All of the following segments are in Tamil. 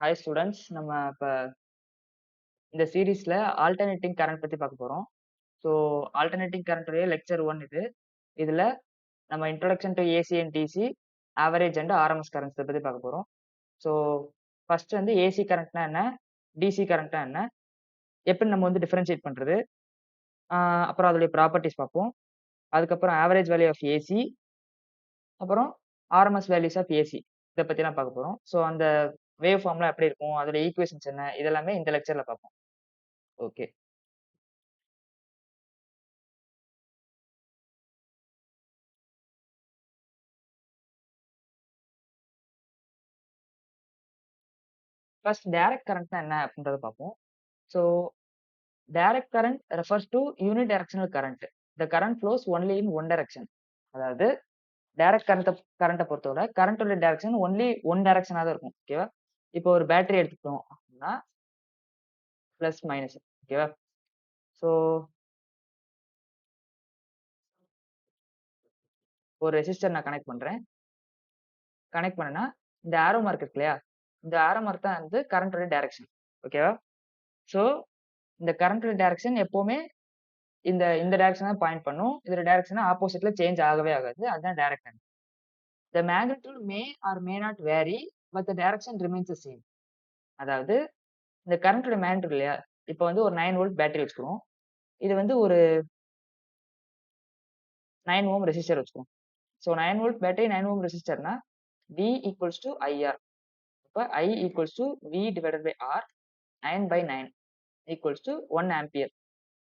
Hi students. நம்ம இப்ப இந்த சீரிஸ்ல ஆல்டர்னேட்டிங் கரண்ட் பத்தி பார்க்க போறோம். ஸோ ஆல்டர்னேட்டிங் கரண்ட்டுடைய லெக்சர் 1 இது. இதுல நம்ம introduction to AC and DC, average and RMS currents பத்தி பார்க்க போறோம். ஸோ ஃபர்ஸ்ட் வந்து ஏசி கரண்ட்னா என்ன? டிசி கரண்ட்னா என்ன? எப்படி நம்ம வந்து டிஃபரன்ஷியேட் பண்றது? அப்புறம் அதோடைய ப்ராப்பர்ட்டீஸ் பார்ப்போம். அதுக்கப்புறம் ஆவரேஜ் வேல்யூ ஆஃப் ஏசி, அப்புறம் ஆர்எம்எஸ் வேல்யூஸ் ஆஃப் ஏசி, இத பத்திலாம் பார்க்க போறோம். ஸோ அந்த வேவ் ஃபார்ம்லாம் எப்படி இருக்கும்? அதோட ஈக்குவேஷன்ஸ் என்ன? இதெல்லாமே இந்த லெக்சர்ல பார்ப்போம். ஓகே. ஃபர்ஸ்ட் டைரக்ட் கரண்ட்னா என்ன அப்படின்றத பார்ப்போம். So direct current refers to unidirectional current. The current flows only in one direction. அதாவது டைரக்ட் கரண்ட்ட பொறுத்தவரை கரண்டோட டைரக்ஷன் ஒன்லி ஒன் டைரக்ஷனா தான் இருக்கும். ஓகேவா? இப்போ ஒரு பேட்டரி எடுத்துக்கிட்டோம் அப்படின்னா பிளஸ் மைனஸ். ஓகேவா? ஸோ ஒரு ரெசிஸ்டர் நான் கனெக்ட் பண்றேன். கனெக்ட் பண்ணேன்னா இந்த ஆரோ மார்க் இருக்கு இல்லையா? இந்த ஆரோ மார்க் தான் வந்து கரண்டோட டைரக்ஷன். ஓகேவா? ஸோ இந்த கரண்டோட டைரக்ஷன் எப்பவுமே இந்த இந்த டைரக்ஷன் தான் பாயிண்ட் பண்ணும். இதோட டைரக்ஷன் ஆப்போசிட்ல சேஞ்ச் ஆகவே ஆகாது. அதுதான் direct current. The magnitude may or may not vary, but the direction remains the same. அதாவது இந்த கரண்டோட மேக்னிட்யூட் இல்லையா? இப்போ வந்து ஒரு 9 வோல்ட் பேட்டரி வச்சுக்குறோம். இது வந்து ஒரு 9 ஓம் ரெசிஸ்டர் வச்சுக்குறோம். ஸோ 9 வோல்ட் பேட்டரி 9 ஓம் ரெசிஸ்டர்னா V ஈக்குவல்ஸ் டு IR. அப்ப I equals to V divided by R 9 by 9 equals to 1 ampere.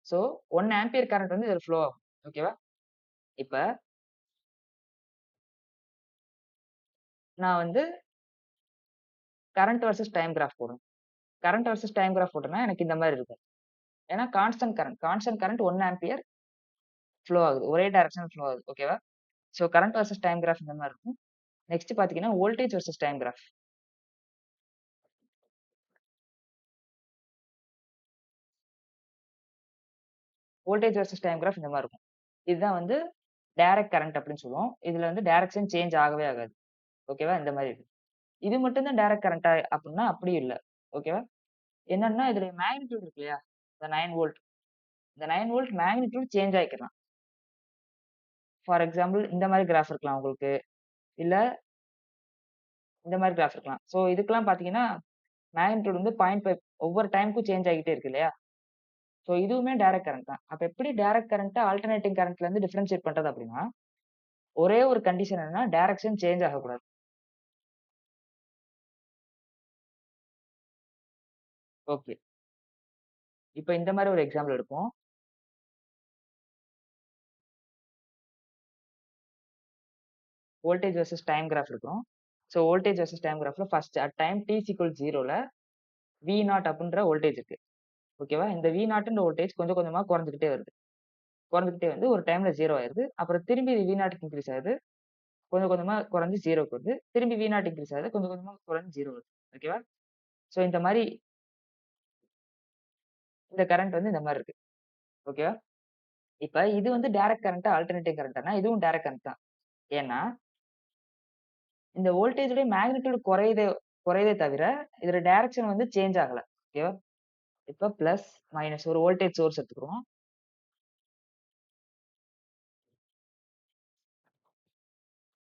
So 1 ampere current வந்து இதில் ஃப்ளோ ஆகும். ஓகேவா? இப்ப நான் வந்து கரண்ட் வர்சஸ் டைம் கிராஃப் போடுறேன். கரண்ட் வர்சஸ் டைம் கிராஃப் போட்டேன்னா எனக்கு இந்த மாதிரி இருக்கும். ஏன்னா கான்ஸ்டன்ட் கரண்ட் 1 ஆம்பியர் ஃப்ளோ ஆகுது. ஒரே டைரக்ஷன்ல ஃப்ளோ ஆகுது. ஓகேவா? So current versus time graph இந்த மாதிரி இருக்கும். நெக்ஸ்ட் பாத்தீங்கன்னா voltage versus time graph. Voltage versus time graph இந்த மாதிரி இருக்கும். இதுதான் வந்து டைரக்ட் கரண்ட் அப்படின்னு சொல்லுவோம். இதுல வந்து டைரக்ஷன் சேஞ்ச் ஆகவே ஆகாது. ஓகேவா? இந்த மாதிரி இருக்கு. இது மட்டும் தான் டைரக்ட் கரண்டா அப்படின்னா அப்படியும் இல்ல. ஓகேவா? என்னன்னா இதுல மேக்னிட்யூட் இருக்கு இல்லையா? இந்த 9 வோல்ட். இந்த 9 வோல்ட் மேக்னிட்யூட் சேஞ்ச் ஆயிக்கலாம். ஃபார் எக்ஸாம்பிள் இந்த மாதிரி கிராஃப் இருக்கலாம் உங்களுக்கு. இல்ல இந்த மாதிரி கிராஃப் இருக்கலாம். ஸோ இதுக்கெல்லாம் பாத்தீங்கன்னா மேக்னிட்யூட் வந்து 0.5 ஒவ்வொரு டைமுக்கும் சேஞ்ச் ஆகிட்டே இருக்கு இல்லையா? ஸோ இதுவுமே டைரக்ட் கரண்ட் தான். அப்ப எப்படி டைரக்ட் கரண்ட்ட ஆல்டர்னேட்டிங் கரண்ட்ல இருந்து டிஃபரன்ஷியேட் பண்றது அப்படின்னா, ஒரே ஒரு கண்டிஷன் என்னன்னா டைரக்ஷன் சேஞ்ச் ஆகக்கூடாது. ஓகே. இப்ப இந்த மாதிரி ஒரு எக்ஸாம்பிள் எடுப்போம். வோல்டேஜ் வெர்சஸ் டைம் கிராஃப் எடுக்கிறோம். ஸோ வோல்டேஜ் வெர்சஸ் டைம் கிராஃப்ல ஃபர்ஸ்ட் அட் டைம் t = 0ல V0 அப்படின்ற வோல்டேஜ் இருக்கு. ஓகேவா? இந்த V0ன்ற வோல்டேஜ் கொஞ்சம் கொஞ்சமா குறைஞ்சுக்கிட்டே வருது. குறைஞ்சுக்கிட்டே வந்து ஒரு டைம்ல 0 ஆயிருது. அப்புறம் திரும்பி இது V0க்கு இன்கிரீஸ் ஆகுது. கொஞ்சம் கொஞ்சமா குறைஞ்சு 0க்கு வருது. திரும்பி V0 இன்கிரீஸ் ஆகுது. கொஞ்சம் கொஞ்சமா குறைஞ்சு 0 வருது. ஓகேவா? ஸோ இந்த மாரி இந்த கரண்ட் வந்து இந்த மாரி இருக்கு. ஓகேவா? இப்ப இது வந்து டைரக்ட் கரண்ட்டா, ஆல்டர்னேட்டிங் கரண்ட்டானா இதுவும் டைரக்ட் கரண்ட் தான். ஏன்னா, இந்த வோல்டேஜோட மேக்னிட்யூட் குறையுதே தவிர, இதோட டைரக்ஷன் வந்து சேஞ்ச் ஆகல. ஓகேவா? இப்ப பிளஸ், மைனஸ் ஒரு வோல்டேஜ் சோர்ஸ் எடுத்துக்கிறோம்.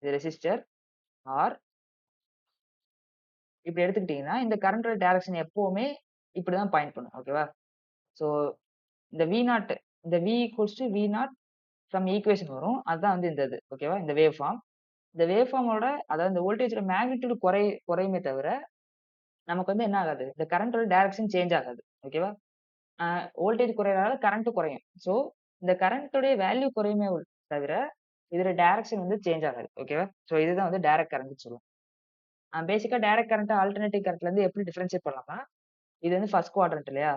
இது ரெசிஸ்டர் ஆர். இப்படி எடுத்துக்கிட்டீங்கன்னா, இந்த கரண்டோட டைரக்ஷன் எப்பவுமே இப்படிதான் பாயிண்ட் பண்ணும். ஓகேவா? ஸோ இந்த V0 இந்த V equals to V0 from equation வரும். அதுதான் வந்து இந்த இது. ஓகேவா? இந்த வேவ் ஃபார்ம். இந்த வேவ் ஃபார்மோட அதாவது இந்த வோல்டேஜோட மேக்னிட்யூட் குறையுமே தவிர, நமக்கு வந்து என்ன ஆகாது? இந்த கரண்டோட டைரக்ஷன் சேஞ்ச் ஆகாது. ஓகேவா? வோல்டேஜ் குறையறனால கரண்ட்டும் குறையும். ஸோ இந்த கரண்ட்டுடைய வேல்யூ குறையுமே தவிர, இதோட டைரக்ஷன் வந்து சேஞ்ச் ஆகாது. ஓகேவா? ஸோ இதுதான் வந்து டைரக்ட் கரண்ட்ன்னு சொல்லுவோம். பேசிக்கா டைரக்ட் கரண்ட் ஆல்டர்னேட்டிங் கரண்ட்ல இருந்து எப்படி டிஃபரன்ஷியேட் பண்ணலாம்னா, இது வந்து ஃபர்ஸ்ட் குவாட்ரண்ட் இல்லையா?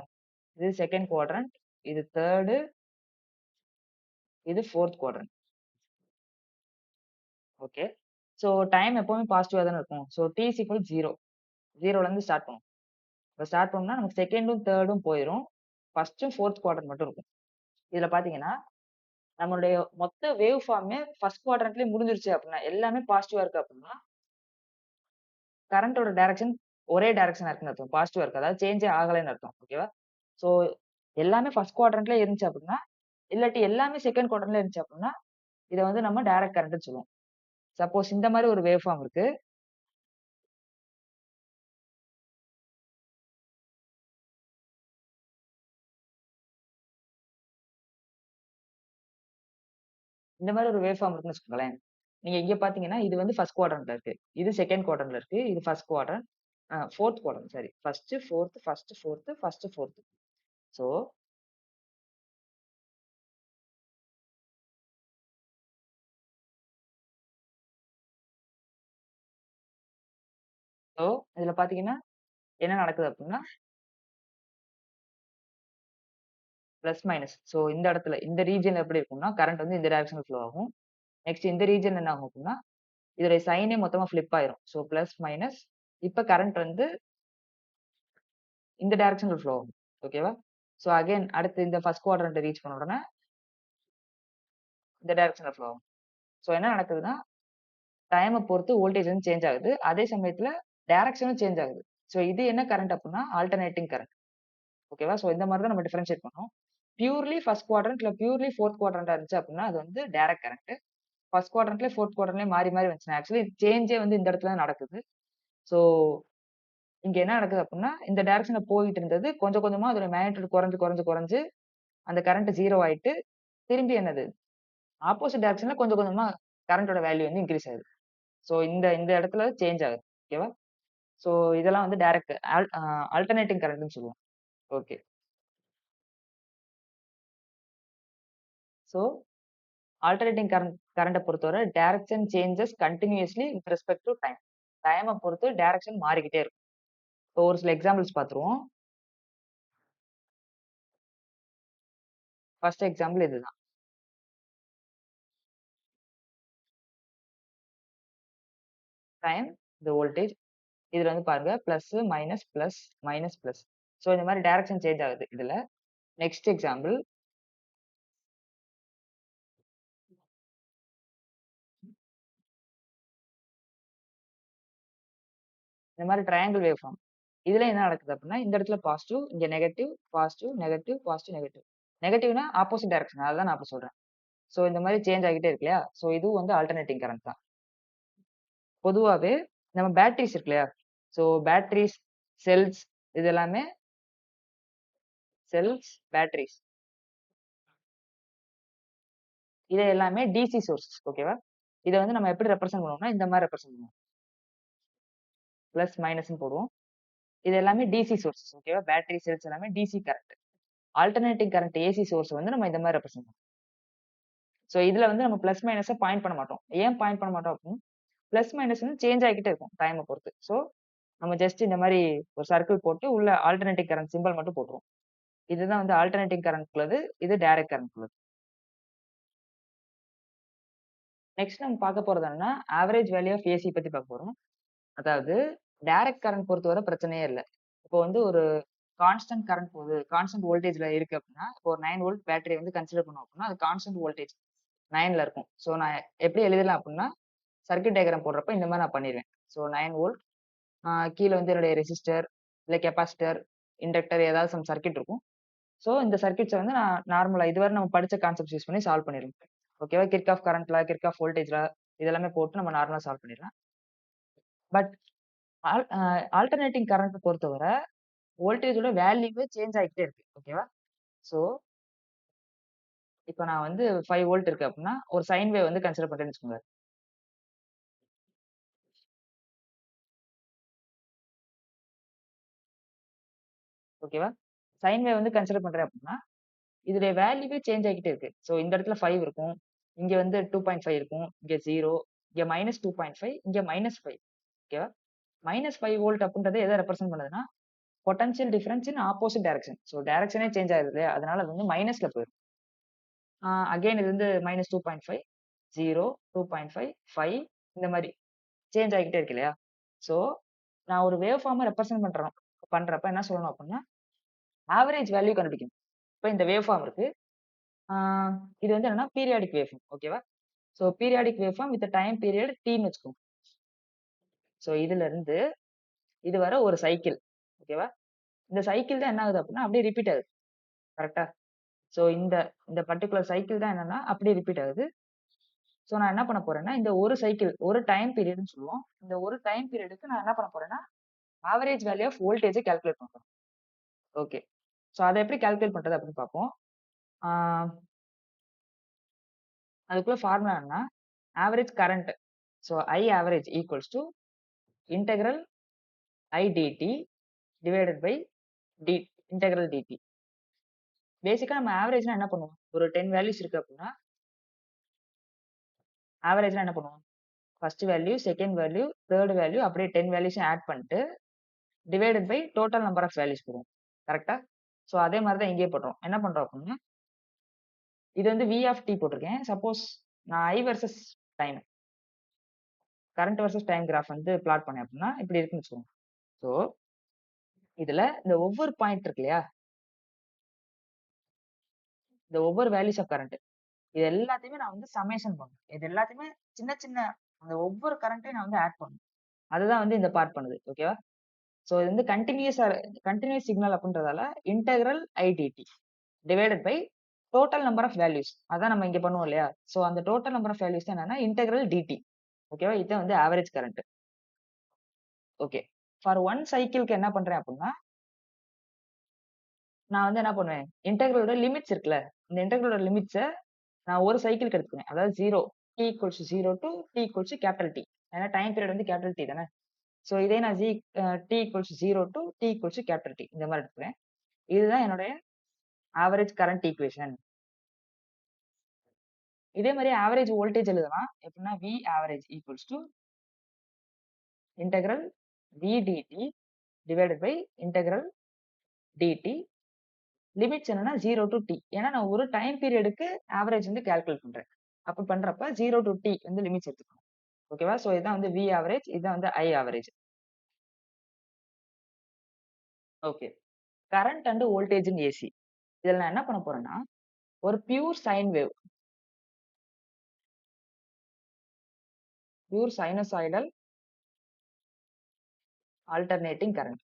இது செகண்ட் குவாட்ரண்ட், இது தேர்டு, இது fourth quadrant. Okay. So time எப்பவுமே பாசிட்டிவா தானே இருக்கும். So t = 0. 0ல இருந்து ஸ்டார்ட் பண்ணுவோம். இப்ப ஸ்டார்ட் பண்ணோம்னா நமக்கு செகண்டும், தேர்டும் போயிரும். ஃபர்ஸ்ட்டும், ஃபோர்த் குவாட்ரண்ட் மட்டும் இருக்கும். இதுல பாத்தீங்கன்னா, நம்மளுடைய மொத்த வேவ் ஃபார்மே ஃபர்ஸ்ட் குவாட்ரண்ட்லயே முடிஞ்சிருச்சு அப்படின்னா, எல்லாமே பாசிட்டிவா இருக்கு அப்படின்னா, கரண்டோட டைரக்ஷன் ஒரே டைரக்ஷனா இருக்குன்னு அர்த்தம். பாசிட்டிவா இருக்கு. அதாவது சேஞ்சே ஆகலைன்னு அர்த்தம். ஓகேவா? ஸோ எல்லாமே ஃபர்ஸ்ட் குவாட்ரண்ட்ல இருந்துச்சு அப்படின்னா, இல்லாட்டி எல்லாமே செகண்ட் குவாட்ரண்ட்ல இருந்துச்சு அப்படின்னா, இத வந்து நம்ம டைரக்ட் கரண்ட்ன்னு சொல்லுவோம். சப்போஸ் இந்த மாரி ஒரு வேவ் ஃபார்ம் இருக்கு. இந்த மாரி ஒரு வேவ் ஃபார்ம் இருக்குன்னு வச்சுக்கோங்களேன். நீங்க இங்க பார்த்தீங்கன்னா, இது வந்து ஃபர்ஸ்ட் குவாட்ரண்ட்ல இருக்கு. இது செகண்ட் குவாட்ரண்ட்ல இருக்கு. இது ஃபர்ஸ்ட் குவாட்ரண்ட். 4த் குவாட்ரண்ட் சாரி. ஃபர்ஸ்ட், 4த், ஃபர்ஸ்ட், 4த், ஃபர்ஸ்ட், 4த். ஸோ ஸோ இதுல பார்த்தீங்கன்னா, என்ன நடக்குது அப்டின்னா, பிளஸ், மைனஸ். ஸோ இந்த இடத்துல இந்த ரீஜியன்ல எப்படி இருக்கும்னா, கரண்ட் வந்து இந்த டைரக்ஷன்ல ஃப்ளோ ஆகும். நெக்ஸ்ட் இந்த ரீஜியன் என்ன ஆகும் அப்டின்னா, இதோட சைனே மொத்தமா ஃபிளிப் ஆயிரும். So plus, minus. இப்ப கரண்ட் வந்து இந்த டைரக்ஷன்ல ஃப்ளோ ஆகும். ஓகேவா? ஸோ அகைன் அடுத்து இந்த ஃபர்ஸ்ட் குவாட்ரண்ட்ட ரீச் பண்ண உடனே இந்த டைரக்ஷன்ல ஃப்ளோ ஆகும். ஸோ என்ன நடக்குதுன்னா, டைம பொறுத்து வோல்டேஜ் வந்து சேஞ்ச் ஆகுது. அதே சமயத்துல டைரக்ஷனும் சேஞ்ச் ஆகுது. ஸோ இது என்ன கரண்ட் அப்டின்னா, ஆல்டர்னேட்டிங் கரண்ட். ஓகேவா? ஸோ இந்த மாரி தான் நம்ம டிஃபரன்ஷியேட் பண்ணணும். பியூர்லி ஃபர்ஸ்ட் குவாட்ரண்ட் இல்ல பியூர்லி 4த் குவாட்ரண்ட்டா இருந்துச்சு அப்டின்னா, அது வந்து டைரக்ட் கரண்ட். ஃபர்ஸ்ட் குவாட்ரண்ட்லயும், 4த் குவாட்ரண்ட்லயும் மாறி, மாறி வந்துச்சுன்னா, ஆக்சுவலி சேஞ்சே வந்து இந்த இடத்துல தான் நடக்குது. ஸோ இங்க என்ன நடக்குது அப்டின்னா, இந்த டைரக்ஷன்ல போயிட்டு இருந்தது கொஞ்சம் கொஞ்சமா அதோட மேக்னிட்யூட் குறைஞ்சு, குறைஞ்சு, குறைஞ்சு அந்த கரண்ட் 0 ஆயிட்டு, திரும்பி என்னது ஆப்போசிட் டைரக்ஷன்ல கொஞ்சம் கொஞ்சமா கரண்டோட வேல்யூ வந்து இன்கிரீஸ் ஆகுது. ஸோ இந்த இந்த இடத்துல சேஞ்ச் ஆகுது. ஓகேவா? ஸோ இதெல்லாம் வந்து டைரக்ட் ஆல்டர்னேட்டிங் கரண்ட்ன்னு சொல்லுவோம். ஓகே. ஸோ ஆல்டர்னேட்டிங் கரண்ட்ட பொறுத்தவரை direction changes continuously with respect to time. டைம பொறுத்து டைரக்ஷன் மாறிக்கிட்டே இருக்கும். இப்போ ஒரு சில எக்ஸாம்பிள்ஸ் பார்த்துருவோம். ஃபர்ஸ்ட் எக்ஸாம்பிள் இதுதான். டைம், இந்த வோல்டேஜ். இதுல வந்து பாருங்க plus, minus, plus, minus, plus. So இந்த மாரி டைரக்ஷன் சேஞ்ச் ஆகுது இதுல. Next example. இந்த மாரி ட்ரையாங்கிள் வேவ் ஃபார்ம். இதுல என்ன நடக்குது அப்டின்னா, இந்த இடத்துல பாசிட்டிவ், இங்க negative, positive, negative, positive, negative. நெகட்டிவ்னா ஆப்போசிட் டைரக்ஷன். அதுதான் நான் இப்ப சொல்றேன். ஸோ இந்த மாரி சேஞ்ச் ஆகிட்டே இருக்கு இல்லையா? ஸோ இதுவும் வந்து ஆல்டர்னேட்டிங் கரண்ட் தான். பொதுவாவே நம்ம பேட்டரிஸ் இருக்கு இல்லையா? ஸோ பேட்டரிஸ், செல்ஸ் இது எல்லாமே செல்ஸ், பேட்டரிஸ் இது எல்லாமே டிசி சோர்ஸஸ். ஓகேவா? இத வந்து நம்ம எப்படி ரெப்ரசென்ட் பண்ணுவோம்னா, இந்த மாரி ரெப்ரசென்ட் பண்ணுவோம். பிளஸ், மைனஸ்ன்னு போடுவோம். இது எல்லாமே டிசி சோர்ஸஸ். ஓகேவா? பேட்டரி, செல்ஸ் எல்லாமே DC current. Alternating current AC source வந்து நம்ம இந்த மாரி ரெப்ரசென்ட் பண்ணுவோம். ஸோ இதுல வந்து நம்ம பிளஸ், மைனஸ பாயிண்ட் பண்ண மாட்டோம். ஏன் பாயிண்ட் பண்ண மாட்டோம் அப்டின்னா, பிளஸ், மைனஸ் வந்து சேஞ்ச் ஆகிக்கிட்டே இருக்கும் டைம பொறுத்து. ஸோ நம்ம ஜஸ்ட் இந்த மாரி ஒரு சர்க்கிள் போட்டு உள்ள ஆல்டர்னேட்டிங் கரண்ட் சிம்பல் மட்டும் போட்டுருவோம். இதுதான் வந்து ஆல்டர்னேட்டிங் கரண்ட் உள்ளது. இது டைரக்ட் கரண்ட் உள்ளது. நெக்ஸ்ட் நம்ம பார்க்க போறது என்னன்னா, ஆவரேஜ் வேல்யூ ஆஃப் ஏசி பத்தி பார்க்க போறோம். அதாவது டைரக்ட் கரண்ட் பொறுத்தவரை பிரச்சனையே இல்ல. இப்போ வந்து ஒரு கான்ஸ்டன்ட் கரண்ட் போகுது. கான்ஸ்டன்ட் வோல்டேஜ்ல இருக்கு அப்டின்னா, இப்போ ஒரு 9 வோல்ட் பேட்டரி வந்து கன்சிடர் பண்ணோம் அப்டின்னா, அது கான்ஸ்டன்ட் வோல்டேஜ் 9ல இருக்கும். ஸோ நான் எப்படி எழுதலாம் அப்டின்னா, சர்க்யூட் டயகிராம் போடுறப்ப இந்த மாரி நான் பண்ணிருவேன். ஸோ 9 வோல்ட் கீழ வந்து என்னுடைய ரெசிஸ்டர், இல்ல கெபாசிட்டர், இண்டக்டர் ஏதாவது சம் சர்க்யூட் இருக்கும். ஸோ இந்த சர்க்யூட்ஸ வந்து நான் நார்மலா இதுவரை நம்ம படிச்ச கான்செப்ட்ஸ் யூஸ் பண்ணி சால்வ் பண்ணிருவேன். ஓகேவா? Kirchhoff current law, Kirchhoff voltage law இதெல்லாமே போட்டு நம்ம நார்மலா சால்வ் பண்ணிடலாம். But all a alternating current பொறுத்தவர வோல்டேஜோட வேல்யூவே சேஞ்ச் ஆகிட்டே இருக்கு. ஓகேவா? ஸோ இப்ப நான் வந்து 5 வோல்ட் இருக்கு அப்டின்னா, ஒரு சைன் வேவ் வந்து கன்சிடர் பண்றேன்னு வச்சுக்கோங்க. ஓகேவா? சைன் வேவ் வந்து கன்சிடர் பண்றேன் அப்டின்னா, இதோடைய வேல்யூவே சேஞ்ச் ஆகிட்டே இருக்கு. ஸோ இந்த இடத்துல 5 இருக்கும். இங்க வந்து 2.5 இருக்கும். இங்க 0 இங்க -2.5 இங்க -5 ஓகேவா? -5 வோல்ட் அப்டின்றது எத ரெப்ரசன்ட் பண்ணுதுன்னா, potential difference in opposite direction. So டைரக்ஷனே சேஞ்ச் ஆகுது இல்லையா? அதனால அது வந்து மைனஸ்ல போயிரும். அகைன் இது வந்து -2.5 0 2.5 5 இந்த மாரி சேஞ்ச் ஆகிக்கிட்டே இருக்கு இல்லையா? ஸோ நான் ஒரு வேவ் ஃபார்ம ரெப்ரசன்ட் பண்றப்ப என்ன சொல்லணும் அப்டின்னா, ஆவரேஜ் வேல்யூ கண்டுபிடிக்கணும். இப்ப இந்த வேவ் ஃபார்ம் இருக்கு. ஆ இது வந்து என்னன்னா பீரியாடிக் வேவ் ஃபார்ம். ஓகேவா? So periodic wave form with time period Tன்னு வச்சுக்கோங்க. ஸோ இதுலருந்து இது வர ஒரு சைக்கிள். ஓகேவா? இந்த சைக்கிள் தான் என்ன ஆகுது அப்படின்னா, அப்படியே ரிப்பீட் ஆகுது. கரெக்ட்டா? ஸோ இந்த இந்த பர்ட்டிகுலர் சைக்கிள் தான் என்னன்னா, அப்படியே ரிப்பீட் ஆகுது. ஸோ நான் என்ன பண்ண போறேன்னா, இந்த ஒரு சைக்கிள், ஒரு டைம் பீரியட்ன்னு சொல்லுவோம். இந்த ஒரு டைம் பீரியடுக்கு நான் என்ன பண்ண போறேன்னா, average value of voltage calculate பண்ண போறேன். ஓகே. ஸோ அத எப்படி கால்குலேட் பண்றது அப்படின்னு பார்ப்போம். ஆ அதுக்குள்ள ஃபார்முலா என்ன? Average current. So I average equals to integral I dt divided by T integral dt. பேசிக்கா நம்ம ஆவரேஜ்னா என்ன பண்ணுவோம்? ஒரு 10 வேல்யூஸ் இருக்கு அப்படின்னா, ஆவரேஜ்னா என்ன பண்ணுவோம்? First value, second value, third value அப்படியே 10 வேல்யூஸையும் ஆட் பண்ணிட்டு, divided by total number of values போடுவோம். கரெக்ட்டா? ஸோ அதே மாரி தான் இங்கேயே பண்றோம். என்ன பண்றோம் அப்படின்னா, இது வந்து V ஆஃப் t போட்டிருக்கேன். சப்போஸ் நான் I versus time, current versus time graph வந்து பிளாட் பண்ணேன் அப்படின்னா, இப்படி இருக்குன்னு வச்சுக்கோங்க. ஸோ இதுல இந்த ஒவ்வொரு பாயிண்ட் இருக்கு இல்லையா? இந்த ஒவ்வொரு வேல்யூஸ் ஆஃப் கரண்ட் இது எல்லாத்தையுமே நான் வந்து சம்மேஷன் பண்ணணும். இது எல்லாத்தையுமே சின்ன சின்ன அந்த ஒவ்வொரு கரண்ட்டையும் நான் வந்து ஆட் பண்ணணும். அதுதான் வந்து இந்த பார்ட் பண்ணுது. ஓகேவா? ஸோ இது வந்து கன்டினியூஸ் சிக்னல் அப்படின்றதால integral I dt divided by total number of values. அதான் நம்ம இங்க பண்ணுவோம் இல்லையா? ஸோ அந்த டோட்டல் நம்பர் ஆஃப் வேல்யூஸ் என்னன்னா இன்டெக்ரல் டிடி. ஓகேவா? இதுதான் வந்து average current. Okay. For one சைக்கிள்க்கு என்ன பண்றேன் அப்படின்னா, நான் வந்து என்ன பண்ணுவேன்? இன்டெக்ரலோட லிமிட்ஸ் இருக்குல்ல, இந்த இன்டெக்ரலோட லிமிட்ஸ நான் ஒரு சைக்கிள்க்கு எடுத்துக்குவேன். அதாவது 0 t equals to 0 to t equals to capital T. ஏன்னா டைம் பீரியட் வந்து கேப்பிட்டல் T தானே. ஸோ இதே நான் t equals to 0 to t equals to capital T இந்த மாரி எடுத்துக்குவேன். இதுதான் என்னுடைய ஆவரேஜ் கரண்ட் ஈக்குவேஷன். இதே மாரி ஆவரேஜ் வோல்டேஜ் எழுதலாம். எப்படின்னா V average equals to integral V dt divided by integral dt. Limits என்னன்னா 0 to t. ஏன்னா நான் ஒரு டைம் பீரியடுக்கு ஆவரேஜ் வந்து கால்குலேட் பண்றேன். அப்ப பண்றப்ப 0 to t வந்து லிமிட்ஸ் எடுத்துக்கணும். ஓகேவா? ஸோ இதான் வந்து V ஆவரேஜ், இதான் வந்து I average. Okay. Current and voltage in AC. இதுல நான் என்ன பண்ண போறேன்னா, ஒரு pure sine wave, pure sinusoidal alternating current.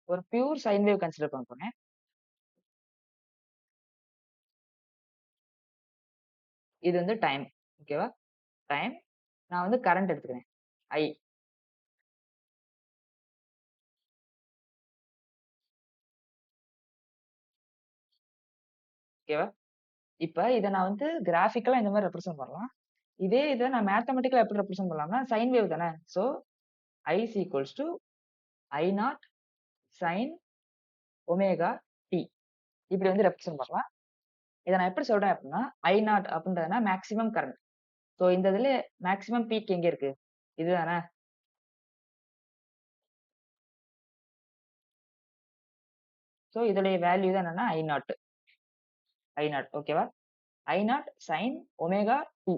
ஒரு பியூர் சைன் வேவ் கன்சிடர் பண்ண போறேன். இது வந்து டைம். ஓகேவா? டைம். நான் வந்து கரண்ட் எடுத்துக்கிறேன். I. ஓகேவா? இப்ப இத நான் வந்து கிராபிக்கலா இந்த மாரி ரெப்ரசன்ட் பண்ணலாம். இதே இத நான் மேத்தமேட்டிக்கலா எப்படி ரெப்ரசன்ட் பண்ணலாம்னா, சைன் வேவ் தானே. So I is equals to I naught sin omega t. இப்படி வந்து ரெப்ரசன்ட் பண்ணலாம். இத நான் எப்படி சொல்றேன் அப்படின்னா, I naught அப்படின்றதுனா மேக்ஸிமம் கரண்ட். சோ இந்த இதுல மேக்ஸிமம் பீக் எங்க இருக்கு? இதுதானே. சோ இதோடைய வேல்யூ தான் என்னன்னா I naught. I naught ஓகேவா? I naught sin omega t.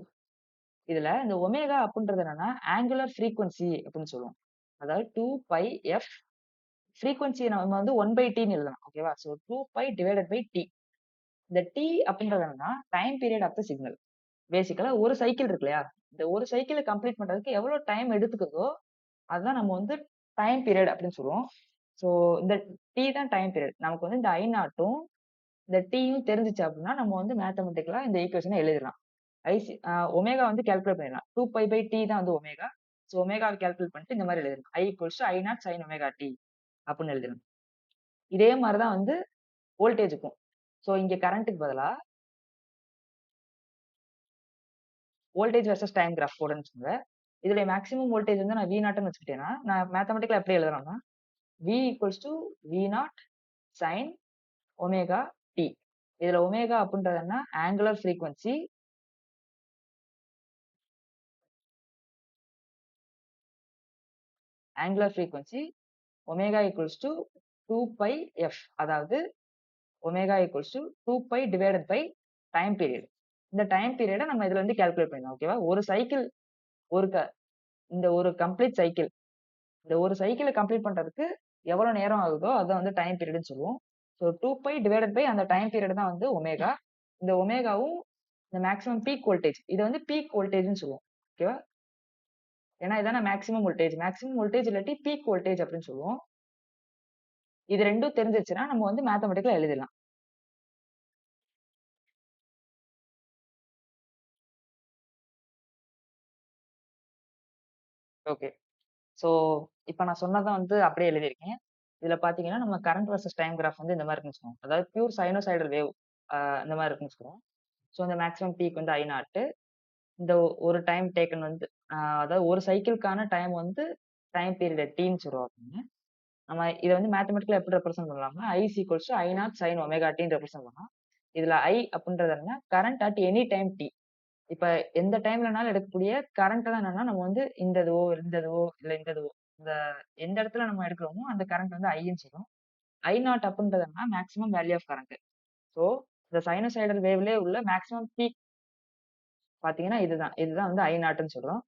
இதுல இந்த ஒமேகா அப்படின்றது என்னன்னா ஆங்குலர் ஃப்ரீக்வன்சி அப்படின்னு சொல்லுவோம். அதாவது 2 பை எஃப் ஃப்ரீக்வன்சி நம்ம வந்து 1 பை டி எழுதலாம். ஓகேவா? So 2 pi divided by T. இந்த டி அப்படின்றது என்னன்னா time period of the signal. பேசிக்கலா ஒரு சைக்கிள் இருக்கு இல்லையா? இந்த ஒரு சைக்கிள கம்ப்ளீட் பண்றதுக்கு எவ்வளவு டைம் எடுத்துக்குதோ, அதான் நம்ம வந்து டைம் பீரியட் அப்படின்னு சொல்லுவோம். சோ இந்த டி தான் டைம் பீரியட். நமக்கு வந்து இந்த ஐ நாட்டும், இந்த டியும் தெரிஞ்சுச்சு அப்படின்னா, நம்ம வந்து மேத்தமேட்டிக்கலா இந்த ஈக்குவேஷன எழுதிடலாம். ஒமேகா வந்து கால்குலேட் பண்ணிடலாம். 2 பை பை டி தான் வந்து ஒமேகா. சோ ஒமேகாவ கால்குலேட் பண்ணிட்டு இந்த மாரி எழுதிடலாம். I equals to I not sine omega T அப்படின்னு எழுதிடலாம். இதே மாரி தான் வந்து வோல்டேஜ்க்கும். சோ இங்க கரண்ட்க்கு பதிலா வோல்டேஜ் வெர்சஸ் டைம் கிராஃப் போடுறேன்னு வச்சுக்கோங்க. இதுல மேக்ஸிமம் வோல்டேஜ் வந்து நான் V நாட்ன்னு வச்சுக்கிட்டேன்னா, நான் மேத்தமேட்டிக்கலா எப்படி எழுதலாம்னா, V equals to V naught sine omega t. இதுல ஒமேகா அப்படின்றது என்ன? Angular frequency. Angular frequency omega equals to 2 pi f. அதாவது omega equals to 2 pi divided by time period. இந்த டைம் பீரியட நம்ம இதுல வந்து கால்குலேட் பண்ணலாம். ஓகேவா? ஒரு சைக்கிள் ஒரு க இந்த ஒரு கம்ப்ளீட் சைக்கிள். இந்த ஒரு சைக்கிள கம்ப்ளீட் பண்றதுக்கு எவ்வளவு நேரம் ஆகுதோ அத வந்து டைம் பீரியட்ன்னு சொல்லுவோம். சோ 2 பை டிவைடட் பை அந்த டைம் பீரியட் தான் வந்து ஒமேகா. இந்த ஒமேகாவும் இந்த மேக்ஸிமம் பீக் வோல்டேஜ் இத வந்து பீக் வோல்டேஜ்ன்னு சொல்லுவோம். ஓகேவா? ஏன்னா இதான மேக்ஸிமம் வோல்டேஜ். மேக்ஸிமம் வோல்டேஜ் இல்லாட்டி பீக் வோல்டேஜ் அப்படின்னு சொல்லுவோம். இது 2ம் தெரிஞ்சிருச்சுன்னா நம்ம வந்து மேத்தமேட்டிக்கலா எழுதிடலாம். ஓகே. ஸோ இப்ப நான் சொன்னத வந்து அப்படியே எழுதியிருக்கேன். இதுல பார்த்தீங்கன்னா, நம்ம கரண்ட் வெர்சஸ் டைம் கிராஃப் வந்து இந்த மாரி இருக்குன்னு வச்சுக்கோங்க. அதாவது பியூர் சைனூசாய்டல் வேவ் இந்த மாரி இருக்குன்னு வச்சுக்குவோம். ஸோ இந்த மேக்ஸிமம் பீக் வந்து I0. இந்த ஒரு டைம் டேக்கன் வந்து அதாவது ஒரு சைக்கிள்க்கான டைம் வந்து டைம் பீரியட் Tன்னு சொல்லுவாங்க. நம்ம இத வந்து மேத்தமேட்டிக்கலா எப்படி ரெப்ரசென்ட் பண்ணலாம்னா, I is equals to I0 sine omega Tன்னு ரெப்ரசென்ட் பண்ணலாம். இதுல I அப்படின்றது என்ன? Current at any time T. இப்ப எந்த டைம்லனாலும் எடுக்கக்கூடிய கரண்ட் தான் என்னன்னா, நம்ம வந்து இந்த இதுவோ, இந்த இதுவோ, இல்ல இந்த இதுவோ, இந்த எந்த இடத்துல நம்ம எடுக்கிறோமோ அந்த கரண்ட் வந்து ஐன்னு சொல்லும். I0 அப்படின்றது என்னன்னா maximum value of current. So இந்த சைனூசாய்டல் வேவ்லயே உள்ள மேக்ஸிமம் பீக் பார்த்தீங்கன்னா இதுதான். இதுதான் வந்து I0ன்னு சொல்றோம்.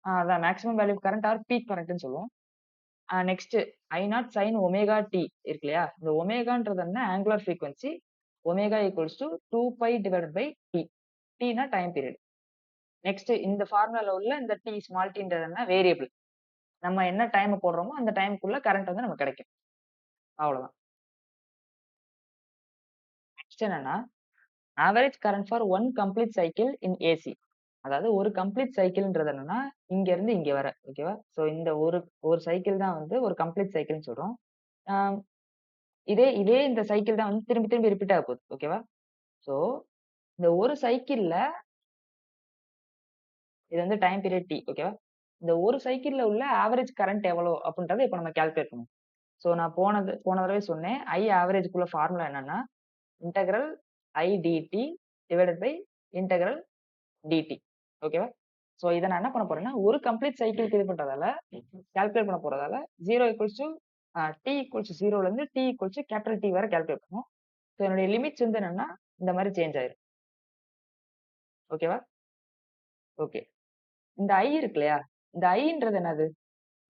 அதான் maximum value of current or peak கரண்ட்ன்னு சொல்லுவோம். Next I0 sine omega T இருக்கு இல்லையா? இந்த ஒமேகான்றது என்ன? Angular frequency. Omega equals to 2 pi divided by T. Tனா டைம் பீரியட். நெக்ஸ்ட் இந்த ஃபார்முலால உள்ள இந்த T ஸ்மால் டீன்றது என்ன? வேரியபிள். நம்ம என்ன டைம் போடுறோமோ அந்த டைம்க்குள்ள கரண்ட் வந்து நமக்கு கிடைக்கும். அவ்வளவுதான். நெக்ஸ்ட் என்னன்னா, average current for one complete cycle in AC. அதாவது ஒரு கம்ப்ளீட் சைக்கிள்ன்றது என்னன்னா, இங்க இருந்து இங்க வர. ஓகேவா? சோ இந்த ஒரு ஒரு சைக்கிள் தான் வந்து ஒரு கம்ப்ளீட் சைக்கிள்ன்னு சொல்றோம். ஆ இதே இதே இந்த சைக்கிள் தான் வந்து திரும்பி திரும்பி ரிப்பீட் ஆக போகுது. ஓகேவா? சோ இந்த ஒரு சைக்கிள்ல இது வந்து டைம் பீரியட் T. ஓகேவா? இந்த ஒரு சைக்கிள்ல உள்ள ஆவரேஜ் கரண்ட் எவ்வளோ அப்படின்றத இப்ப நம்ம கால்குலேட் பண்ணுவோம். சோ நான் போன தடவை சொன்னேன். I ஆவரேஜ்க்குள்ள ஃபார்முலா என்னன்னா, integral I dt divided by integral dt. ஓகேவா? சோ இத நான் என்ன பண்ண போறேன்னா, ஒரு கம்ப்ளீட் சைக்கிள்க்கு இது பண்றதால கால்குலேட் பண்ண போறதால 0 ஈக்குவல்ஸ் டூ t ஈக்குவல்ஸ் 0ல இருந்து t ஈக்குவல்ஸ் கேப்பிட்டல் T வரை கால்குலேட் பண்ணுவோம். சோ என்னுடைய லிமிட்ஸ் வந்து என்னன்னா, இந்த மாரி சேஞ்ச் ஆயிரும். ஓகேவா? ஓகே. இந்த I இருக்கு இல்லையா? இந்த Iன்றது என்னது?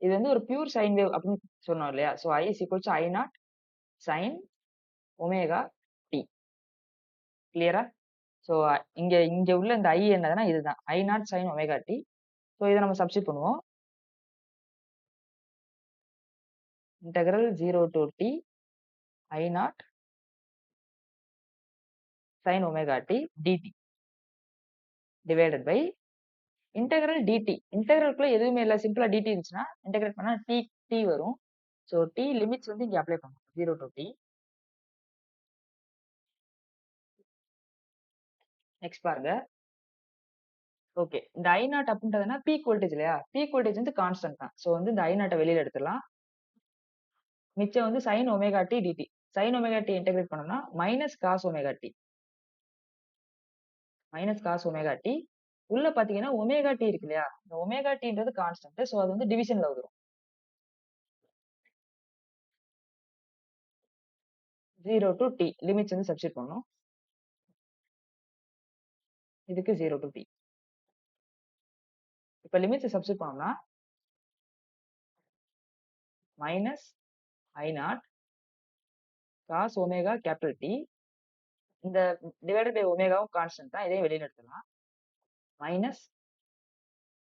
இது வந்து ஒரு பியூர் சைன் வேவ் அப்படின்னு சொன்னோம் இல்லையா? So I is equals to I0 sine omega T. கிளியரா? சோ இங்க இங்க உள்ள இந்த I என்னதுன்னா இதுதான். I0 sine omega T. So இத நம்ம சப்ஸ்டிட்யூட் பண்ணுவோம். Integral 0 to T I0 sin omega T dt divided by integral dt. இன்டெக்ரல்குள்ள எதுவுமே இல்ல. சிம்பிளா dt இருந்துச்சுன்னா, இன்டெகிரேட் பண்ணா t வரும். சோ t லிமிட்ஸ் வந்து இங்க அப்ளை பண்ணணும். 0 டூ T. நெக்ஸ்ட் பாருங்க. ஓகே. இந்த I0 அப்படின்றதுன்னா பீக் வோல்டேஜ் இல்லையா? பீக் வோல்டேஜ் வந்து கான்ஸ்டன்ட் தான். சோ வந்து இந்த I0 வெளியில எடுத்துடலாம். மிச்சம் வந்து sin omega T dt. sin omega T integrate பண்ணோம்னா minus cos omega T. Minus cos omega T. உள்ள பாத்தீங்கன்னா ஒமேகா T இருக்கு இல்லையா? இந்த ஒமேகா Tன்றது கான்ஸ்டன்ட். சோ அது வந்து டிவிஷன்ல வந்துரும். 0 டூ T லிமிட்ஸ் வந்து சப்ஸ்டிட்யூட் பண்ணணும். இதுக்கு 0 டூ T. இப்ப லிமிட்ஸ் சப்ஸ்டிட்யூட் பண்ணோம்னா minus I0 cos omega capital T. இந்த டிவைடட் பை ஒமேகாவும் கான்ஸ்டன்ட் தான். இதையும் வெளியில எடுத்துடலாம். Minus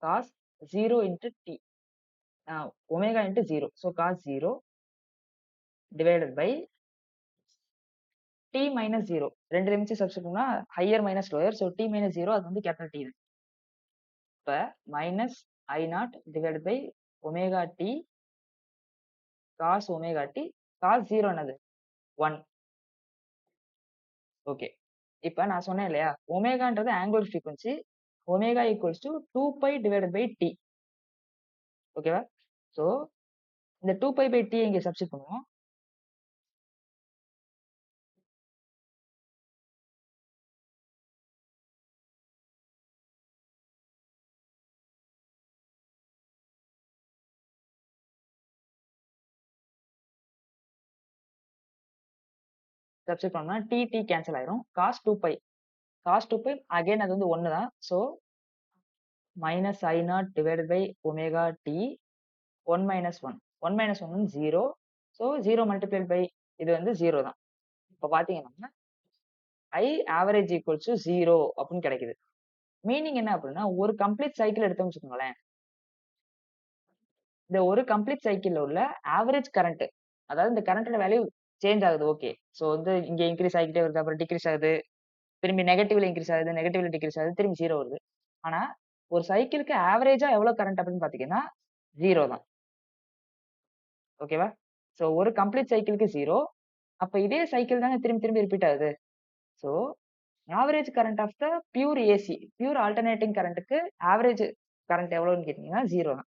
cos 0 into T. Omega into 0. So cos 0 divided by T minus 0. 2 limits substitute பண்ணா higher minus lower. So T minus 0 அது வந்து கேப்பிட்டல் T தான். இப்ப minus I0 divided by omega T cos omega T. Cos 0 என்னது? 1. ஓகே. இப்ப நான் சொன்னேன் இல்லையா? ஒமேகான்றது angular frequency. Omega equals to 2 pi divided by T. ஓகேவா? சோ இந்த 2 பை பை T இங்க சப்ஸ்டிட்யூட் பண்ணுவோம். சப்ஸ்டிட்யூட் பண்ணா T கேன்சல் ஆயிரும். Cos 2 pi. Cos 2 pi again அது வந்து 1 தான். So minus I0 divided by omega T 1 minus 1. 1 minus 1 வந்து 0. சோ 0 மல்டிப்ளைட் பை இது வந்து 0 தான். இப்ப பாத்தீங்கன்னா ஐ ஆவரேஜ் ஈக்குவல்ஸ் டு 0 அப்படின்னு கிடைக்குது. மீனிங் என்ன அப்படின்னா, ஒரு கம்ப்ளீட் சைக்கிள் எடுத்தோம்னு வச்சுக்கோங்களேன். இந்த ஒரு கம்ப்ளீட் சைக்கிள்ல உள்ள ஆவரேஜ் கரண்ட், அதாவது இந்த கரண்டோட வேல்யூ சேஞ்ச் ஆகுது. ஓகே. சோ வந்து இங்க இன்கிரீஸ் ஆகிட்டே வருது. அப்புறம் டிக்ரீஸ் ஆகுது. திரும்பி நெகட்டிவ்ல இன்கிரீஸ் ஆகுது. நெகட்டிவ்ல டிக்ரீஸ் ஆகுது. திரும்பி 0 வருது. ஆனா, ஒரு சைக்கிள்க்கு ஆவரேஜா எவ்வளவு கரண்ட் அப்படின்னு பாத்தீங்கன்னா, 0 தான். ஓகேவா? சோ ஒரு கம்ப்ளீட் சைக்கிள்க்கு 0. அப்ப இதே சைக்கிள் தானே திரும்பி திரும்பி ரிப்பீட் ஆகுது. So average current of the pure AC, pure alternating கரண்ட்க்கு ஆவரேஜ் கரண்ட் எவ்வளவுன்னு கேட்டீங்கன்னா 0 தான்.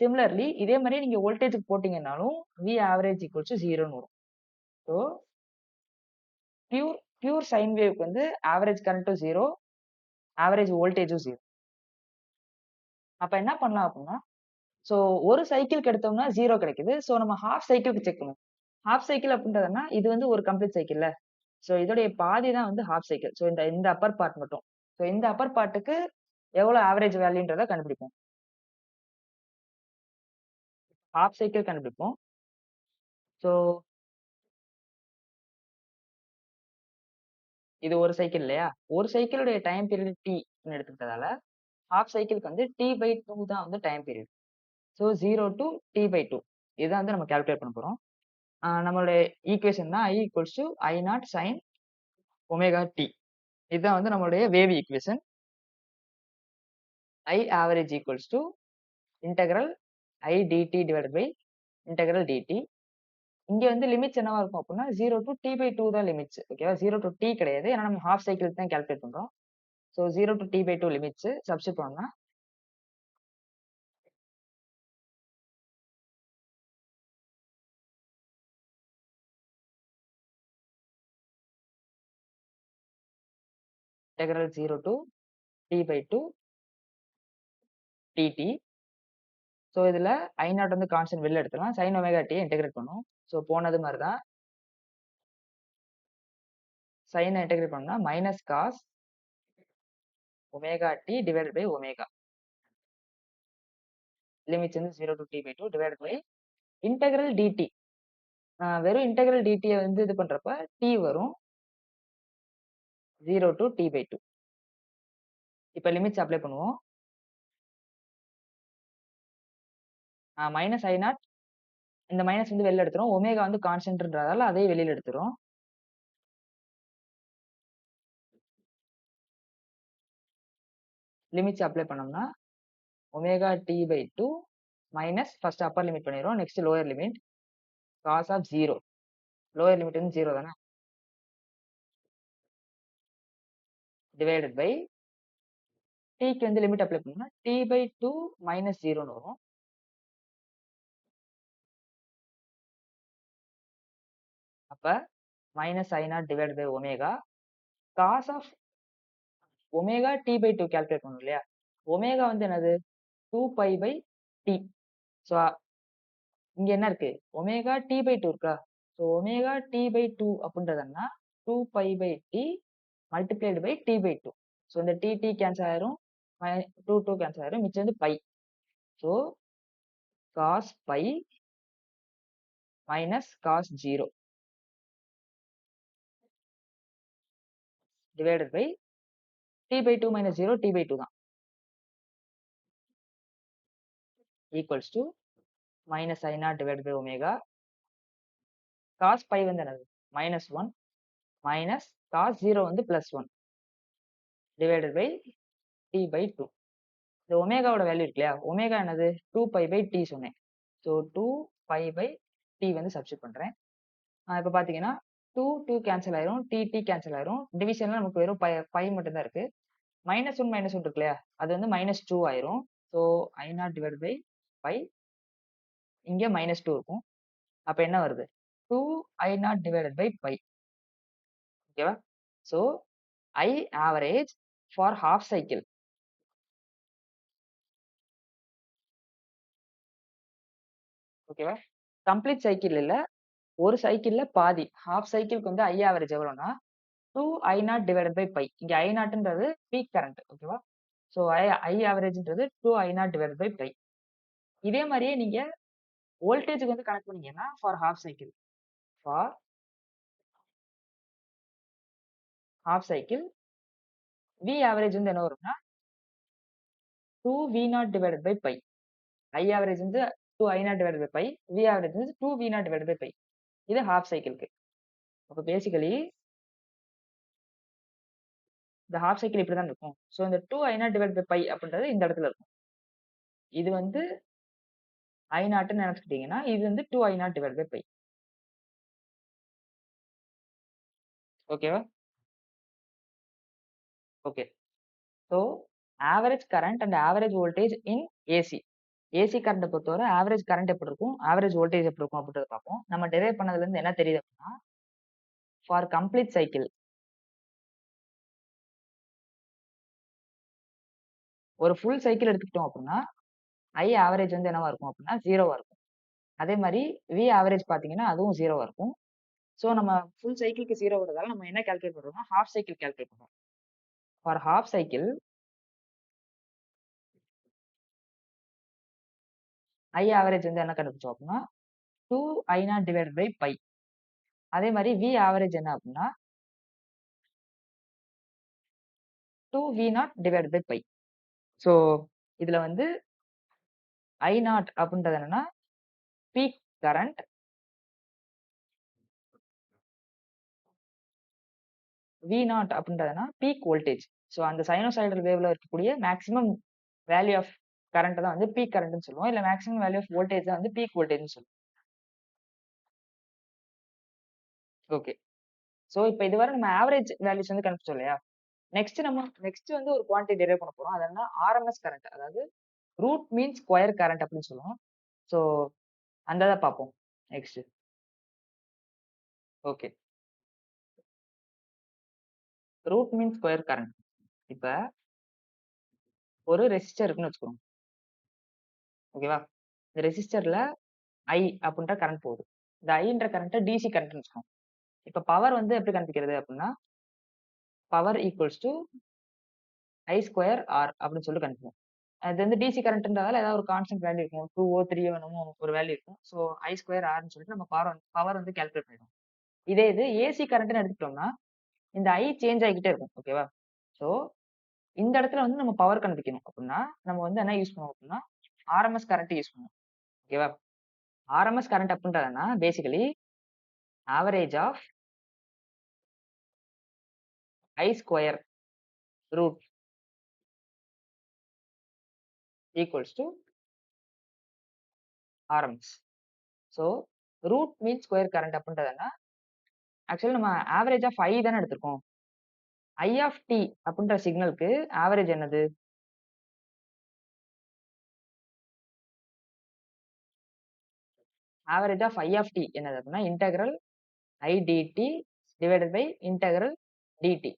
சிமிலர்லி இதே மாரியே நீங்க வோல்டேஜ்க்கு போட்டீங்கன்னாலும் V ஆவரேஜ் ஈக்குவல்ஸ் டு 0ன்னு வரும். சோ பியூர் பியூர் சைன் வேவ்க்கு வந்து ஆவரேஜ் கரண்ட்டும் 0, ஆவரேஜ் வோல்டேஜும் 0. அப்ப என்ன பண்ணலாம் அப்படின்னா, சோ ஒரு சைக்கிள்க்கு எடுத்தோம்னா 0 கிடைக்குது. சோ நம்ம ஹாஃப் சைக்கிள்க்கு செக் பண்ணுவோம். ஹாஃப் சைக்கிள் அப்படின்றதுன்னா, இது வந்து ஒரு கம்ப்ளீட் சைக்கிள்ல. சோ இதோடைய பாதி தான் வந்து ஹாஃப் சைக்கிள். சோ இந்த இந்த அப்பர் பார்ட் மட்டும். சோ இந்த அப்பர் பார்ட்க்கு எவ்வளவு ஆவரேஜ் வேல்யூன்றத கண்டுபிடிப்போம். ஹாஃப் சைக்கிள் கண்டுபிடிப்போம். சோ இது ஒரு சைக்கிள் இல்லையா? ஒரு சைக்கிளுடைய டைம் பீரியட் T ன்னு எடுத்துக்கிட்டதால, ஹாஃப் சைக்கிள்க்கு வந்து T/2 தான் வந்து time period. So 0 to T/2 இதான் வந்து நம்ம கால்குலேட் பண்ண போறோம். நம்மளுடைய ஈக்குவேஷன் தான் I equals to I0 sin omega T. இதுதான் வந்து நம்மளுடைய wave equation. I average equals to integral I dt divided by integral dt. இங்க வந்து லிமிட்ஸ் என்னவா இருக்கும் அப்படின்னா 0 டூ T/2 தான் லிமிட்ஸ். ஓகேவா? 0 டூ T கிடையாது. ஏன்னா நம்ம ஹாஃப் சைக்கிள் தான் கால்குலேட் பண்றோம். So 0 to T/2 limits substitute பண்ணா integral 0 to T/2 dt. So இதுல I0 வந்து கான்ஸ்டன்ட் வெளில எடுத்துடலாம். sin ஒமேகா t இன்டெகிரேட் பண்ணுவோம். சோ போனது மாதிரி தான் sin இன்டெகிரேட் பண்ணா minus cos omega t divided by omega. Limits வந்து 0 to T/2 divided by integral dt. வெறும் இன்டெகிரல் dt வந்து இது பண்றப்ப t வரும். 0 to T/2. இப்ப லிமிட்ஸ் அப்ளை பண்ணுவோம். மைனஸ் I0 இந்த மைனஸ் வந்து வெளில எடுத்துரும். ஒமேகா வந்து கான்ஸ்டன்ட்ன்றதால அதையும் வெளியில எடுத்துரும். லிமிட்ஸ் அப்ளை பண்ணோம்னா omega T/2 minus first upper limit பண்ணிடுறோம். Next lower limit cos of 0. Lower limit வந்து 0 தானே? டிவைடட் பை tக்கு வந்து லிமிட் அப்ளை பண்ணோம்னா T/2 மைனஸ் 0ன்னு வரும். அப்ப minus I0 divided by omega cos of omega T/2 calculate பண்ணணும் இல்லையா? ஒமேகா வந்து என்னது? 2 பை பை T. சோ இங்க என்ன இருக்கு? ஒமேகா T/2 இருக்கா? சோ ஒமேகா T/2 அப்படின்றது என்ன? 2 pi by T multiplied by T/2. So இந்த T கேன்சல் ஆயிரும். 2 கேன்சல் ஆயிரும். மிச்சம் வந்து pi. So cos pi minus cos 0 divided by T/2 minus 0 T/2 தான். Equals to minus I0 divided by omega cos pi வந்து என்னது? மைனஸ் 1 மைனஸ் காஸ் 0 வந்து பிளஸ் 1 டிவைடட் பை T/2. இந்த ஒமேகாவோட வேல்யூ இருக்கு இல்லையா? ஒமேகா என்னது? 2 பை பை T சொன்னேன். சோ 2 பை பை T வந்து சப்ஸ்டிட்யூட் பண்றேன். இப்ப பாத்தீங்கன்னா 2 கேன்சல் ஆயிரும். T கேன்சல் ஆயிரும். டிவிஷன்ல நமக்கு வெறும் பை மட்டும் தான் இருக்கு. -1 இருக்கு இல்லையா? அது வந்து -2 ஆயிரும். So I0 divided by pi இங்க -2 இருக்கும். அப்ப என்ன வருது? 2 I0 டிவைடட் பை பை. ஓகேவா? So I average for half cycle. ஓகேவா? கம்ப்ளீட் சைக்கிள் இல்ல. ஒரு சைக்கிள்ல பாதி. ஹாஃப் சைக்கிள்க்கு வந்து I ஆவரேஜ் எவ்வளோன்னா 2 I0 டிவைடட் பை பை. இங்க I0ன்றது பீக் கரண்ட். ஓகேவா? சோ I ஆவரேஜ்ன்றது 2 I0 டிவைடட் பை பை. இதே மாரியே நீங்க வோல்டேஜ்க்கு வந்து கனெக்ட் பண்ணீங்கன்னா for half cycle. For half cycle V average வந்து என்ன வரும்னா 2V0 divided by pi. I average வந்து 2I0 divided by pi. We average வந்து 2V0 டிவைடட் பை பை. இது ஹாஃப் சைக்கிள்க்கு. அப்ப பேசிக்கலி இந்த ஹாஃப் சைக்கிள் இப்படி தான் இருக்கும். ஸோ இந்த 2I0 டிவைட் பை பை அப்படின்றது இந்த இடத்துல இருக்கும். இது வந்து I0ன்னு நினைச்சுக்கிட்டீங்கன்னா இது வந்து 2I0 டிவைட் பை பை. ஓகேவா? Okay. So average current and average voltage in AC. AC கரண்ட்டை பொறுத்தவரை ஆவரேஜ் கரண்ட் எப்படி இருக்கும், ஆவரேஜ் வோல்டேஜ் எப்படி இருக்கும் அப்படின்றத பார்ப்போம். நம்ம டெரைவ் பண்ணதுல இருந்து என்ன தெரியுது அப்படின்னா, ஃபார் கம்ப்ளீட் சைக்கிள் ஒரு ஃபுல் சைக்கிள் எடுத்துக்கிட்டோம் அப்படின்னா, ஐ ஆவரேஜ் வந்து என்னவா இருக்கும் அப்படின்னா 0வா இருக்கும். அதே மாதிரி வி ஆவரேஜ் பார்த்தீங்கன்னா அதுவும் 0வா இருக்கும். ஸோ நம்ம ஃபுல் சைக்கிள்க்கு 0 வரதால நம்ம என்ன கால்குலேட் பண்றோம்னா, ஹாஃப் சைக்கிள் கால்குலேட் பண்றோம். For half cycle I average வந்து என்ன கண்டுபிடிச்சோம் அப்படின்னா 2I0 டிவைடட் பை பை. அதே மாதிரி வி ஆவரேஜ் என்ன அப்படின்னா 2V0 divided by by. So இதுல வந்து I0 அப்படின்றது என்னன்னா பீக் கரண்ட், V0 அப்படின்றதுனா பீக் வோல்டேஜ். ஸோ அந்த சைனோசாய்டல் வேவ்ல இருக்கக்கூடிய மேக்ஸிமம் வேல்யூ ஆஃப் கரண்ட் தான் வந்து பீக் கரண்ட்னு சொல்லுவோம். இல்ல மேக்ஸிமம் வேல்யூ ஆஃப் வோல்டேஜ் தான் வந்து பீக் வோல்டேஜ்னு சொல்லுவோம். ஓகே. ஸோ இப்போ இதுவரை நம்ம ஆவரேஜ் வேல்யூஸ் வந்து கண்டுபிடிச்சோம் இல்லையா? நெக்ஸ்ட் வந்து ஒரு குவான்டிட்டி டெரைவ் பண்ண போறோம். அது என்ன ஆர்எம்எஸ் கரண்ட், அதாவது ரூட் மீன் ஸ்கொயர் கரண்ட் அப்படின்னு சொல்லுவோம். ஸோ அந்த இதை பார்ப்போம் next. Okay. Root mean square current. இப்ப ஒரு ரெசிஸ்டர் இருக்குன்னு வச்சுக்கோங்க. ஓகேவா? இந்த ரெசிஸ்டர்ல ஐ அப்படின்ற கரண்ட் போகுது. இந்த ஐன்ற கரண்ட் டிசி கரண்ட்னு வச்சுக்கோங்க. இப்ப பவர் வந்து எப்படி கண்டுபிடிக்கிறது அப்படின்னா, power equals to I square R அப்படின்னு சொல்லிட்டு கண்டுபிடிப்போம். அது வந்து டிசி கரண்ட்ன்றதால ஏதாவது ஒரு கான்ஸ்டன்ட் வேல்யூ இருக்கும். 2ஓ 3ஓ என்னமோ ஒரு வேல்யூ இருக்கும். ஸோ ஐ ஸ்கொயர் ஆர்ன்னு சொல்லிட்டு நம்ம பவர் வந்து கால்குலேட் பண்ணிடுவோம். இதே இது ஏசி கரண்ட்னு எடுத்துக்கிட்டோம்னா இந்த ஐ சேஞ்ச் ஆகிக்கிட்டே இருக்கும். ஓகேவா? ஸோ இந்த இடத்துல வந்து நம்ம பவர் கண்டுபிடிக்கணும் அப்படின்னா நம்ம வந்து என்ன யூஸ் பண்ணுவோம் அப்படின்னா ஆர்எம்எஸ் கரண்ட் யூஸ் பண்ணுவோம். ஓகேவா? ஆர்எம்எஸ் கரண்ட் அப்படின்றதுனா basically average of I square root equals to RMS. So root mean square current அப்படின்றதுனா ஆக்சுவலி நம்ம ஆவரேஜ் ஆஃப் ஐ தானே எடுத்திருக்கோம். ஐ ஆஃப் டி அப்படின்ற சிக்னலுக்கு ஆவரேஜ் என்னது? Average of I of t என்னது அப்படின்னா integral I dt divided by integral dt.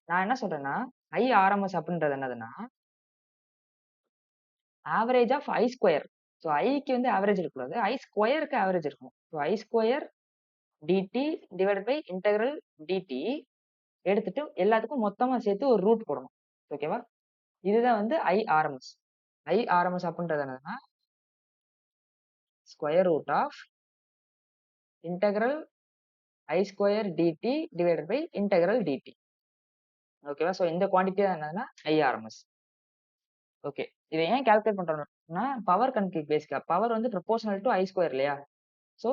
நான் என்ன சொல்றேன்னா ஐ ஆர்எம்எஸ் அப்படின்றது என்னதுன்னா ஆவரேஜ் ஆஃப் ஐ ஸ்கொயர். ஸோ ஐக்கு வந்து ஆவரேஜ் இருக்கக்கூடாது, ஐ ஸ்கொயருக்கு ஆவரேஜ் இருக்கும். So I square dt divided by integral dt எடுத்துட்டு எல்லாத்துக்கும் மொத்தமா சேர்த்து ஒரு ரூட் போடணும். ஓகேவா? இதுதான் வந்து ஐ ஆர்எம்எஸ். ஐ ஆர்எம்எஸ் அப்படின்றது என்னதுன்னா square root of integral I square dt divided by integral dt. ஓகேவா? ஸோ இந்த குவான்டிட்டி தான் என்னதுன்னா ஐ ஆர்எம்எஸ். ஓகே. இதை ஏன் கால்குலேட் பண்றோம்னா பவர் கணக்கு பேசிக்கா பவர் வந்து ப்ரொபோர்ஷனல் டு ஐ ஸ்கொயர் இல்லையா? ஸோ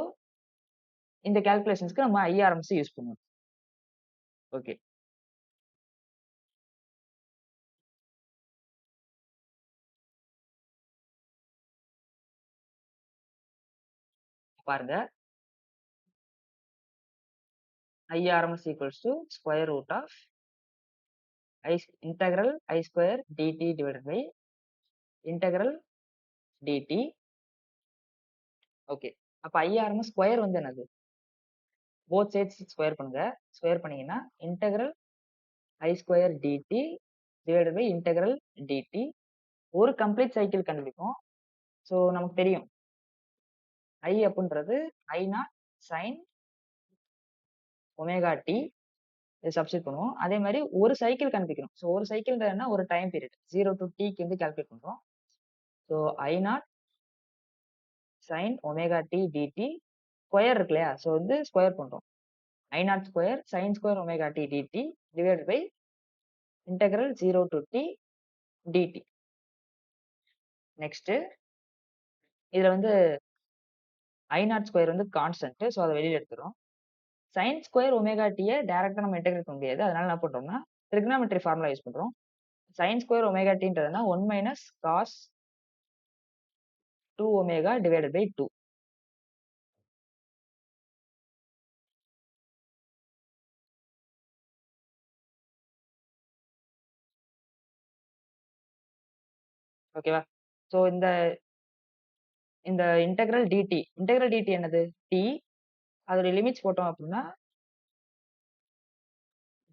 இந்த கால்குலேஷன்ஸ்க்கு நம்ம ஐஆர்எம்எஸ் யூஸ் பண்ணுவோம். ஓகே. பாருங்க. IRMS equals to square root of I integral I square dt divided by integral dt. Okay. அப்ப ஐஆர்எம்எஸ் ஸ்கொயர் வந்து என்னது? போத் சைட்ஸ் ஸ்கொயர் பண்ணுங்க. ஸ்கொயர் பண்ணீங்கன்னா integral I square dt divided by integral dt. ஒரு கம்ப்ளீட் சைக்கிள் கண்டுபிடிக்கும். ஸோ நமக்கு தெரியும் ஐ அப்படின்றது I not sine omega t. இதை சப்ஸ்டிட் பண்ணுவோம். அதே மாதிரி ஒரு சைக்கிள் கண்டுபிடிக்கணும். ஸோ ஒரு சைக்கிள்ன்றதுனா ஒரு டைம் பீரியட் 0 டு டிக்கு வந்து கால்குலேட் பண்றோம். So I not sine omega t dt square இருக்கு இல்லையா? ஸோ வந்து ஸ்கொயர் பண்றோம். I0 square sin square omega t dt divided by integral 0 to t dt. Next இதுல வந்து I0 ஸ்கொயர் வந்து கான்ஸ்டன்ட். ஸோ அதை வெளியில எடுத்துரும். sin ஸ்கொயர் ஒமேகா t டைரக்டா நம்ம இன்டெகிரேட் பண்ண முடியாது. அதனால என்ன பண்றோம்னா ட்ரிகனாமெட்ரி ஃபார்முலா யூஸ் பண்றோம். sin ஸ்கொயர் ஒமேகா tன்றதுனா 1 minus cos 2 omega divided by 2. ஓகேவா? ஸோ இந்த இந்த இன்டெகிரல் dt என்னது? t. அதோட லிமிட்ஸ் போட்டோம் அப்படின்னா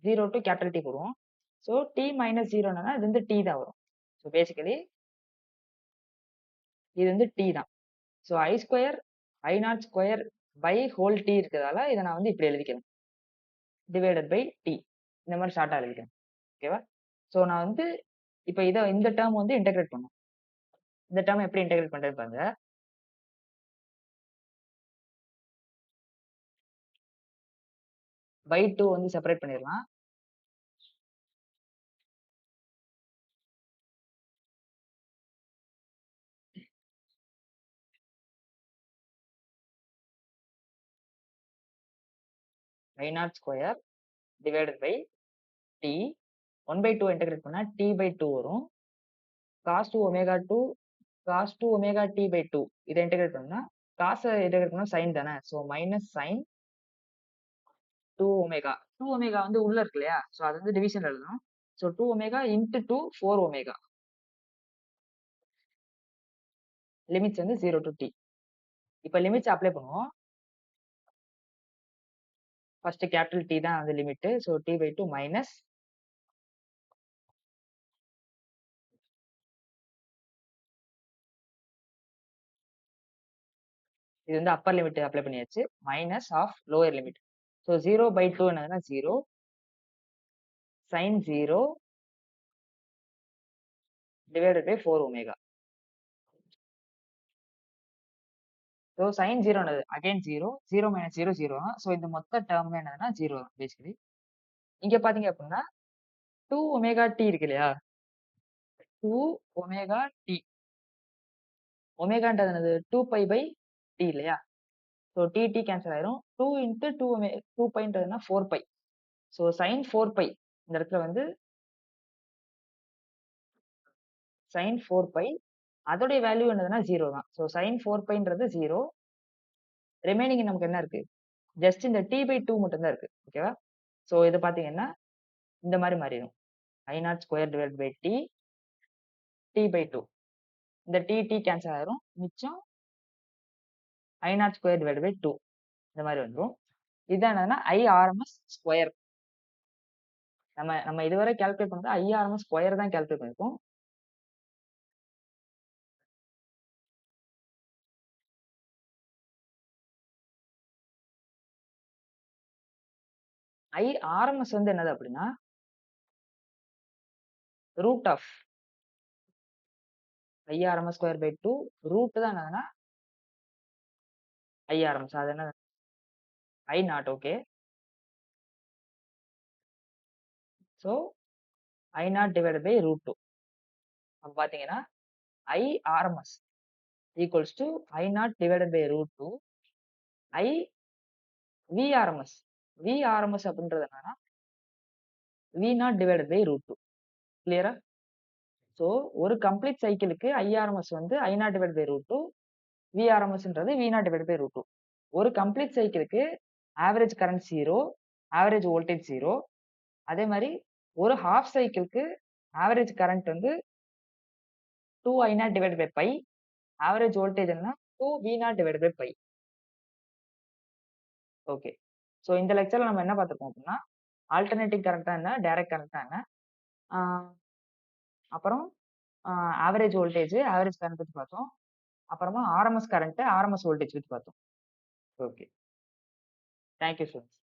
0 to கேபிட்டல் T போடுவோம். ஸோ t மைனஸ் 0 என்னன்னா இது வந்து t தான் வரும். ஸோ பேசிக்கலி இது வந்து t தான். So I square I0 square by whole t இருக்கிறதால இதை நான் வந்து இப்படி எழுதிக்கிறேன். Divided by t. இந்த மாதிரி ஷார்ட்டா எழுதிக்கிறேன். ஓகேவா? ஸோ நான் வந்து இப்போ இந்த டேர்ம் வந்து இன்டெகிரேட் பண்ணும். இந்த டேர்ம் எப்படி இன்டெகிரேட் பண்றது பாருங்க. பை 2 வந்து செப்பரேட் பண்ணிடலாம். I0 square divided by t. 1 by 2 integrate பண்ணா t by 2 வரும். cos 2 omega 2 cos 2 omega t by 2 இதை இன்டெகிரேட் பண்ணா cos இன்டெகிரேட் பண்ணா sin தானே. So minus sin 2 omega. 2 omega வந்து உள்ள இருக்கு இல்லையா? ஸோ அது வந்து டிவிஷன் எழுதணும். So 2 omega into 2 4 omega. Limits வந்து 0 to t. இப்போ லிமிட்ஸ் அப்ளை பண்ணுவோம். ஃபர்ஸ்ட் கேபிட்டல் T தான் வந்து limit. So t by 2 minus இது வந்து அப்பர் லிமிட் அப்ளை பண்ணியாச்சு. Minus of lower limit. So 0 by 2 என்னதுன்னா 0 sin 0 divided by 4 omega. So sin 0 என்னது அகைன் 0 0 மைனஸ் 0 0 தான். ஸோ இந்த மொத்த டேர்ம் என்னதுன்னா 0 தான் பேசிக்கலி. இங்க பாத்தீங்க அப்படின்னா 2 ஒமேகா t இருக்கு இல்லையா? 2 ஒமேகா t. ஒமேகான்றது என்னது 2 பை பை t இல்லையா? ஸோ t கேன்சல் ஆயிரும். 2 இன்ட்டு 2 பைன்றதுனா 4 பை. ஸோ sin 4 பை இந்த இடத்துல வந்து sin 4 பை அதோடைய வேல்யூ என்னதுன்னா 0 தான். So sin 4 பைன்றது 0. ரிமைனிங் நமக்கு என்ன இருக்கு? ஜஸ்ட் இந்த t by 2 மட்டும் தான் இருக்கு. ஓகேவா? ஸோ இது பாத்தீங்கன்னா இந்த மாதிரி மாறிடும். I0 square divide by t by 2. இந்த t கேன்சல் ஆயிரும். மிச்சம் I0 ஸ்கொயர் டிவைட் பை 2 இந்த மாதிரி வந்துடும். இதுதான் என்னன்னா IRMS ஸ்கொயர். நம்ம இதுவரை கால்குலேட் பண்ணது IRMS ஸ்கொயர் தான் கால்குலேட் பண்ணிருக்கோம். IRMS வந்து என்னது அப்படின்னா root of IRMS square by 2 root தான் என்னதுன்னா IRMS. அது என்ன I0. Okay. So I0 divided by root 2. அப்போ பாத்தீங்கன்னா IRMS equals to I0 divided by root 2 VRMS. VRMS அப்படின்றது என்னன்னா V0 டிவைடட் பை ரூட் 2. கிளியரா? ஸோ ஒரு கம்ப்ளீட் சைக்கிளுக்கு IRMS வந்து I0 டிவைட் பை ரூட் 2. VRMSன்றது V0 டிவைட் பை ரூட் 2. ஒரு கம்ப்ளீட் சைக்கிளுக்கு ஆவரேஜ் கரண்ட் 0, ஆவரேஜ் வோல்டேஜ் 0. அதே மாதிரி ஒரு ஹாஃப் சைக்கிளுக்கு ஆவரேஜ் கரண்ட் வந்து 2I0 divide by pi. Average voltage என்ன 2V0 divide by pi. Okay. So இந்த லெக்சர்ல நம்ம என்ன பார்த்துருக்கோம் அப்படின்னா ஆல்டர்னேட்டிவ் கரண்ட்னா என்ன, டைரக்ட் கரண்ட்னா என்ன, அப்புறம் ஆவரேஜ் வோல்டேஜ், ஆவரேஜ் கரண்ட் பத்தி பார்த்தோம். அப்புறமா ஆர்எம்எஸ் கரண்ட், ஆர்எம்எஸ் வோல்டேஜ் பத்தி பார்த்தோம். ஓகே. Thank you students.